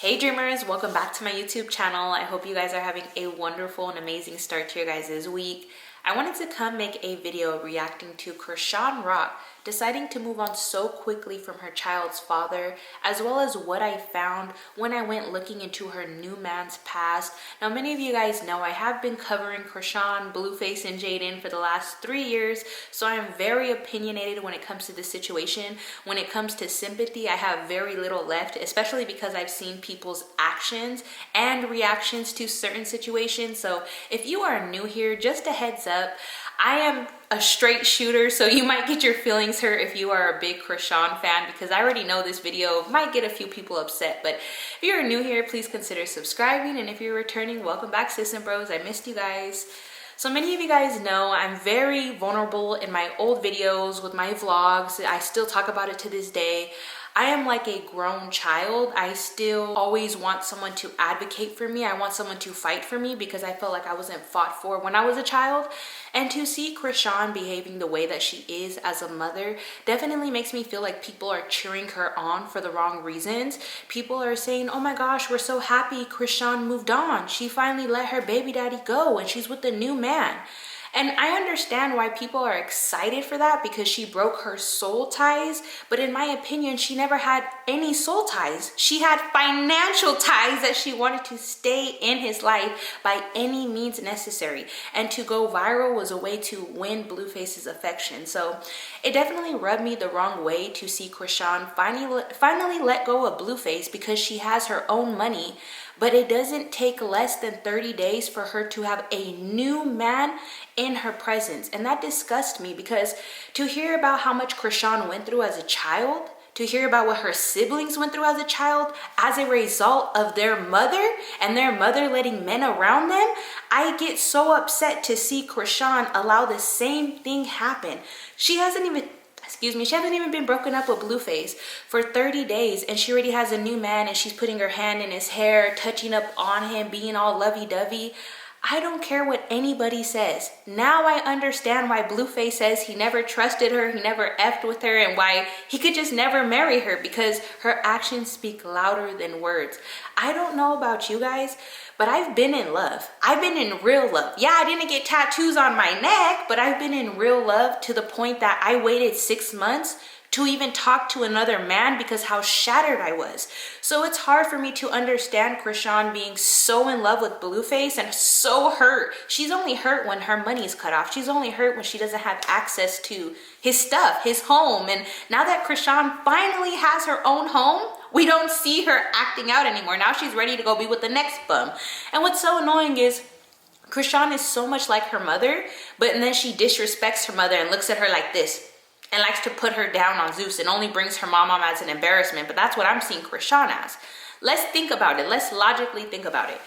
Hey dreamers, welcome back to my YouTube channel. I hope you guys are having a wonderful and amazing start to your guys' week. I wanted to come make a video reacting to Chrisean Rock deciding to move on so quickly from her child's father, as well as what I found when I went looking into her new man's past. Now, many of you guys know I have been covering Chrisean, Blueface, and Jaden for the last 3 years, so I am very opinionated when it comes to this situation. When it comes to sympathy, I have very little left, especially because I've seen people's actions and reactions to certain situations. So if you are new here, just a heads up, I am a straight shooter, so you might get your feelings hurt if you are a big Chrisean fan, because I already know this video might get a few people upset. But if you're new here, please consider subscribing, and if you're returning, welcome back, sis and bros. I missed you guys. So many of you guys know I'm very vulnerable in my old videos with my vlogs. I still talk about it to this day. I am like a grown child. I still always want someone to advocate for me. I want someone to fight for me because I felt like I wasn't fought for when I was a child. And to see Chrisean behaving the way that she is as a mother definitely makes me feel like people are cheering her on for the wrong reasons. People are saying, oh my gosh, we're so happy Chrisean moved on. She finally let her baby daddy go and she's with a new man. And I understand why people are excited for that, because she broke her soul ties. But in my opinion, she never had any soul ties. She had financial ties that she wanted to stay in his life by any means necessary. And to go viral was a way to win Blueface's affection. So it definitely rubbed me the wrong way to see Chrisean finally let go of Blueface because she has her own money. But it doesn't take less than 30 days for her to have a new man in her presence. And that disgusts me, because to hear about how much Chrisean went through as a child, to hear about what her siblings went through as a child as a result of their mother and their mother letting men around them, I get so upset to see Chrisean allow the same thing happen. She hasn't even been broken up with Blueface for 30 days and she already has a new man, and she's putting her hand in his hair, touching up on him, being all lovey-dovey. I don't care what anybody says. Now I understand why Blueface says he never trusted her, he never effed with her, and why he could just never marry her, because her actions speak louder than words. I don't know about you guys, but I've been in love. I've been in real love. Yeah, I didn't get tattoos on my neck, but I've been in real love to the point that I waited 6 months to even talk to another man because how shattered I was. So it's hard for me to understand Chrisean being so in love with Blueface and so hurt. She's only hurt when her money's cut off. She's only hurt when she doesn't have access to his stuff, his home. And now that Chrisean finally has her own home, we don't see her acting out anymore. Now she's ready to go be with the next bum. And what's so annoying is Chrisean is so much like her mother, but then she disrespects her mother and looks at her like this and likes to put her down on Zeus and only brings her mom as an embarrassment. But that's what I'm seeing Chrisean as. Let's think about it. Let's logically think about it.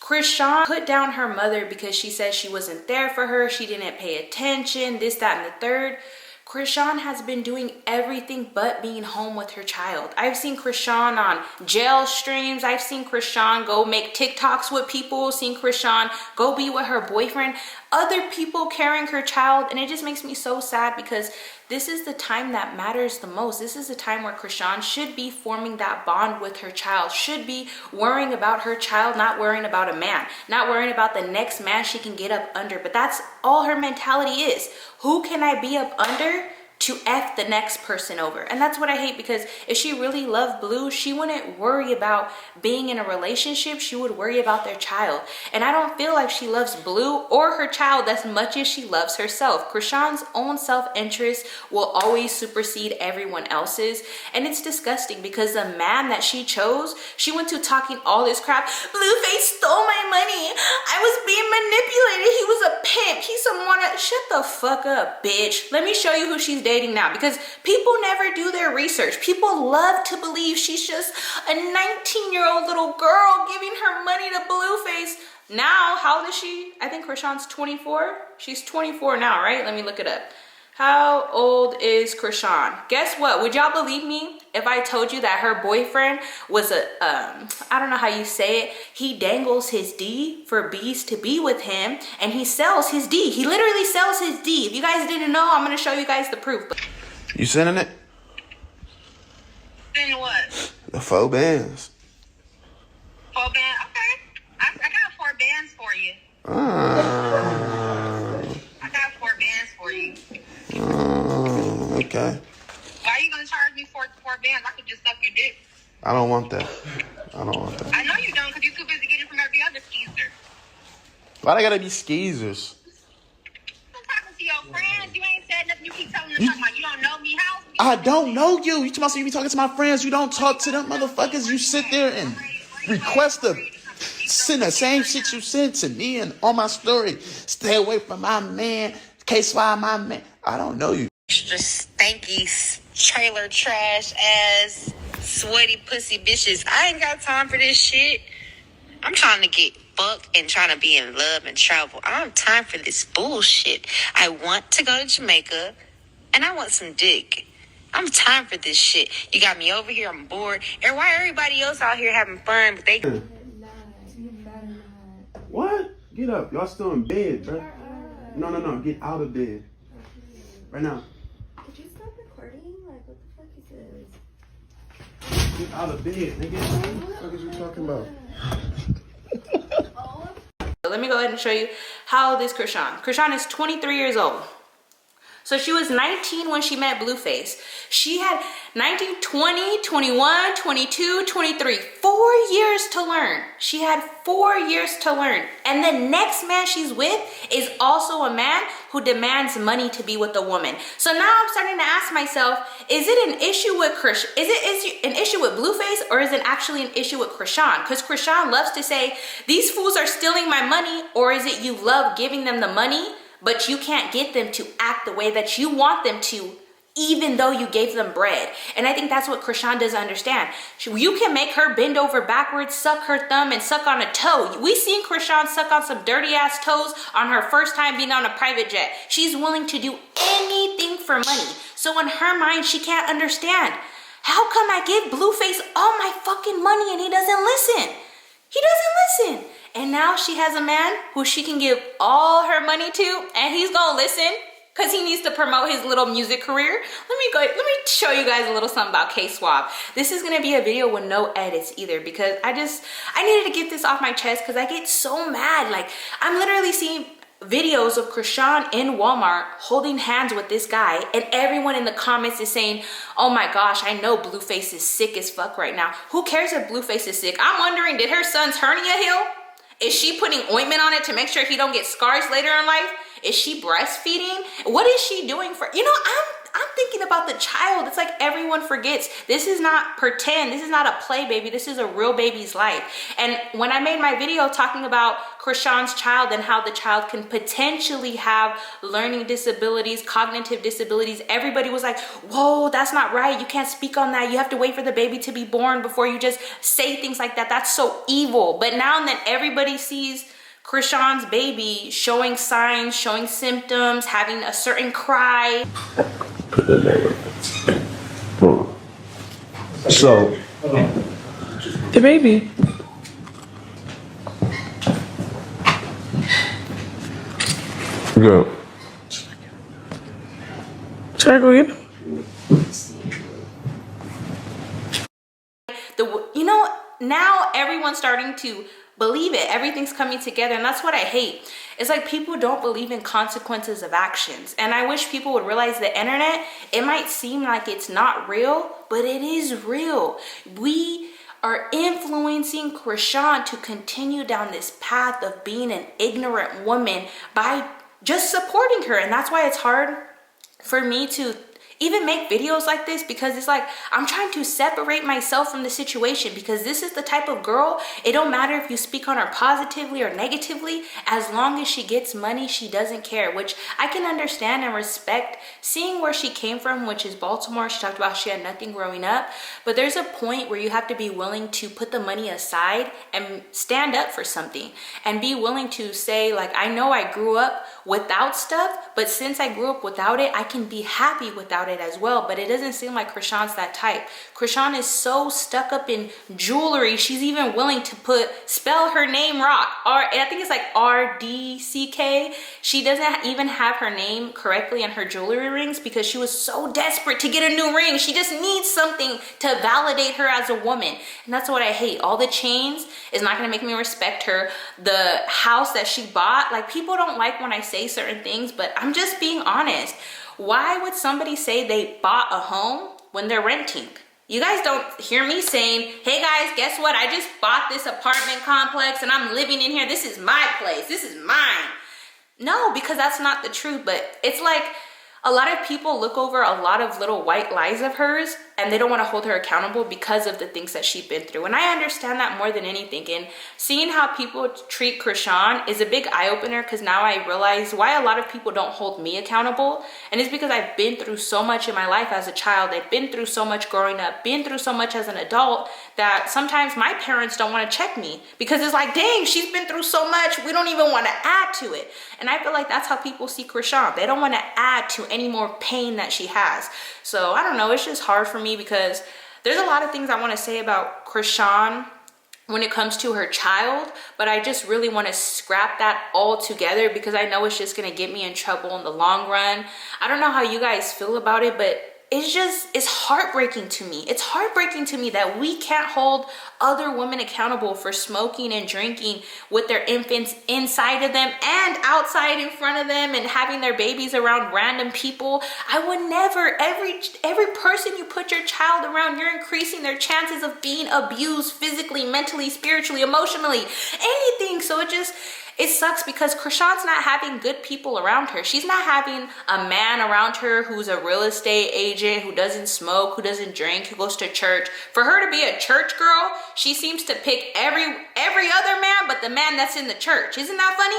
Chrisean put down her mother because she said she wasn't there for her. She didn't pay attention, this, that, and the third. Chrisean has been doing everything but being home with her child. I've seen Chrisean on jail streams. I've seen Chrisean go make TikToks with people, seen Chrisean go be with her boyfriend, other people carrying her child. And it just makes me so sad, because this is the time that matters the most. This is the time where Chrisean should be forming that bond with her child, should be worrying about her child, not worrying about a man, not worrying about the next man she can get up under. But that's all her mentality is. Who can I be up under to F the next person over? And that's what I hate, because if she really loved Blue, she wouldn't worry about being in a relationship. She would worry about their child. And I don't feel like she loves Blue or her child as much as she loves herself. Chrisean's own self-interest will always supersede everyone else's. And it's disgusting, because the man that she chose, she went to talking all this crap. Blueface stole my money. I was being manipulated. He was a pimp. He's someone. Shut the fuck up, bitch. Let me show you who she's dating now, because people never do their research. People love to believe she's just a 19-year-old little girl giving her money to Blueface. Now, how old is she? I think Chrisean's 24. She's 24 now, right? Let me look it up. How old is Chrisean? Guess what? Would y'all believe me if I told you that her boyfriend was I don't know how you say it. He dangles his D for B's to be with him, and he sells his D. He literally sells his D. If you guys didn't know, I'm going to show you guys the proof. You sending it? Sending what? The 4 bands. 4 bands. Okay. I got 4 bands for you. I got 4 bands for you. Okay. Why are you gonna charge me for 4 bands? I could just suck your dick. I don't want that. I don't want that. I know you don't, because you're too busy getting from every other skeezer. Why they gotta be skeezers? I'm talking to your friends. You ain't said nothing. You keep telling them talking about you don't know me. How? I don't know you. You talking about you be talking to my friends. You don't talk to them motherfuckers. You sit there and request send the same shit you sent to me and on my story. Stay away from my man. K-Swag, my man. I don't know you. Extra stanky, trailer trash ass, sweaty pussy bitches. I ain't got time for this shit. I'm trying to get fucked and trying to be in love and travel. I don't have time for this bullshit. I want to go to Jamaica and I want some dick. I'm time for this shit. You got me over here, I'm bored. And why everybody else out here having fun, but they... What? Get up. Y'all still in bed, bro. No. Get out of bed. Right now. Could you stop recording? Like, what the fuck is this? Get out of bed, nigga. What the fuck is you talking about? So let me go ahead and show you how old is Chrisean. Chrisean is 23 years old. So she was 19 when she met Blueface. She had 19, 20, 21, 22, 23. 4 years to learn. She had 4 years to learn. And the next man she's with is also a man who demands money to be with a woman. So now I'm starting to ask myself, is it an issue with is it an issue with Blueface, or is it actually an issue with Chrisean? Because Chrisean loves to say, these fools are stealing my money, or is it you love giving them the money, but you can't get them to act the way that you want them to, even though you gave them bread? And I think that's what Chrisean doesn't understand. You can make her bend over backwards, suck her thumb, and suck on a toe. We seen Chrisean suck on some dirty ass toes on her first time being on a private jet. She's willing to do anything for money. So in her mind, she can't understand. How come I give Blueface all my fucking money and he doesn't listen? He doesn't listen. And now she has a man who she can give all her money to, and he's gonna listen because he needs to promote his little music career. Let me show you guys a little something about K-Swag. This is gonna be a video with no edits either, because I needed to get this off my chest because I get so mad. Like, I'm literally seeing videos of Chrisean in Walmart holding hands with this guy, and everyone in the comments is saying, oh my gosh, I know Blueface is sick as fuck right now. Who cares if Blueface is sick? I'm wondering, did her son's hernia heal? Is she putting ointment on it to make sure he don't get scars later in life? Is she breastfeeding? What is she doing for, I'm thinking about the child. It's like everyone forgets. This is not pretend. This is not a play baby. This is a real baby's life. And when I made my video talking about Chrisean's child and how the child can potentially have learning disabilities, cognitive disabilities, everybody was like, whoa, that's not right. You can't speak on that. You have to wait for the baby to be born before you just say things like that. That's so evil. But now that everybody sees Chrisean's baby showing signs, showing symptoms, having a certain cry. Put the name. So, the baby. Go. Should I go get him? Now everyone's starting to believe it. Everything's coming together, and that's what I hate. It's like people don't believe in consequences of actions, and I wish people would realize the internet, it might seem like it's not real, but it is real. We are influencing Chrisean to continue down this path of being an ignorant woman by just supporting her. And that's why it's hard for me to even make videos like this, because it's like I'm trying to separate myself from the situation, because this is the type of girl, it don't matter if you speak on her positively or negatively, as long as she gets money, she doesn't care, which I can understand and respect, seeing where she came from, which is Baltimore. She talked about she had nothing growing up, but there's a point where you have to be willing to put the money aside and stand up for something, and be willing to say, like, I know I grew up without stuff, but since I grew up without it, I can be happy without it. it as well, but it doesn't seem like Krishan's that type. Krishan is so stuck up in jewelry. She's even willing to spell her name wrong. I think it's like RDCK. She doesn't even have her name correctly in her jewelry rings because she was so desperate to get a new ring. She just needs something to validate her as a woman. And that's what I hate. All the chains is not going to make me respect her. The house that she bought, like, people don't like when I say certain things, but I'm just being honest. Why would somebody say they bought a home when they're renting? You guys don't hear me saying, hey guys, guess what? I just bought this apartment complex and I'm living in here. This is my place. This is mine. No, because that's not the truth. But it's like a lot of people look over a lot of little white lies of hers and they don't want to hold her accountable because of the things that she's been through. And I understand that more than anything. And seeing how people treat Krishan is a big eye-opener, because now I realize why a lot of people don't hold me accountable. And it's because I've been through so much in my life as a child. I've been through so much growing up, been through so much as an adult, that sometimes my parents don't want to check me because it's like, dang, she's been through so much. We don't even want to add to it. And I feel like that's how people see Krishan. They don't want to add to any more pain that she has. So I don't know, it's just hard for me because there's a lot of things I want to say about Krishan when it comes to her child, but I just really want to scrap that all together because I know it's just going to get me in trouble in the long run. I don't know how you guys feel about it, but it's heartbreaking to me. It's heartbreaking to me that we can't hold other women accountable for smoking and drinking with their infants inside of them and outside in front of them and having their babies around random people. I would never, every person you put your child around, you're increasing their chances of being abused physically, mentally, spiritually, emotionally, anything. So it sucks because Krishan's not having good people around her. She's not having a man around her who's a real estate agent, who doesn't smoke, who doesn't drink, who goes to church. For her to be a church girl, she seems to pick every other man but the man that's in the church. Isn't that funny?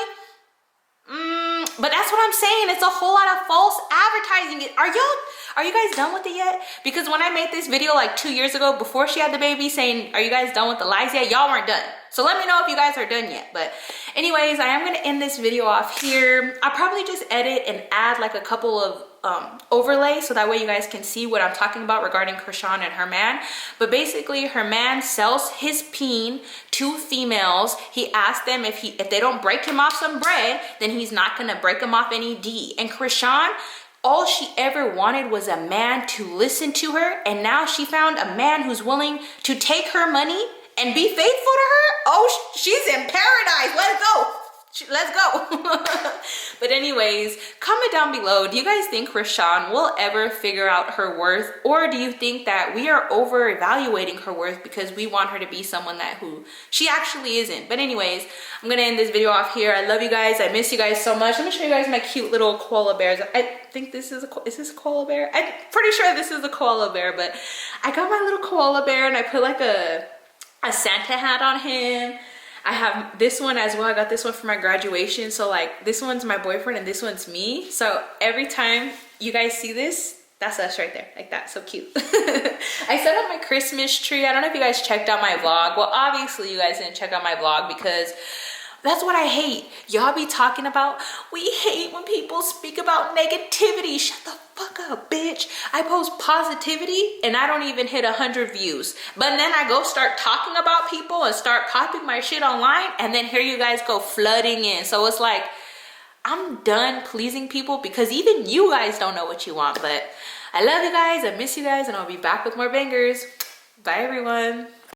But that's what I'm saying. It's a whole lot of false advertising. Are you guys done with it yet? Because when I made this video like 2 years ago before she had the baby saying, are you guys done with the lies yet? Y'all weren't done. So let me know if you guys are done yet. But anyways, I am going to end this video off here. I'll probably just edit and add like a couple of overlays so that way you guys can see what I'm talking about regarding Krishan and her man. But basically, her man sells his peen to females. He asked them if they don't break him off some bread, then he's not going to break him off any D. And Krishan, all she ever wanted was a man to listen to her, and now she found a man who's willing to take her money and be faithful to her. Oh, she's in paradise. Let's go. Let's go. But anyways, comment down below. Do you guys think Krishan will ever figure out her worth, or do you think that we are over evaluating her worth because we want her to be someone who she actually isn't? But anyways, I'm gonna end this video off here. I love you guys. I miss you guys so much. Let me show you guys my cute little koala bears. I think is this a koala bear? I'm pretty sure this is a koala bear, but I got my little koala bear and I put like a Santa hat on him. I have this one as well. I got this one for my graduation. So like this one's my boyfriend and this one's me. So every time you guys see this, that's us right there, like that. So cute. I set up my Christmas tree. I don't know if you guys checked out my vlog. Well, obviously you guys didn't check out my vlog because that's what I hate. Y'all be talking about, we hate when people speak about negativity. Shut the fuck up, bitch. I post positivity and I don't even hit 100 views. But then I go start talking about people and start popping my shit online, and then here you guys go flooding in. So it's like, I'm done pleasing people because even you guys don't know what you want. But I love you guys. I miss you guys, and I'll be back with more bangers. Bye, everyone.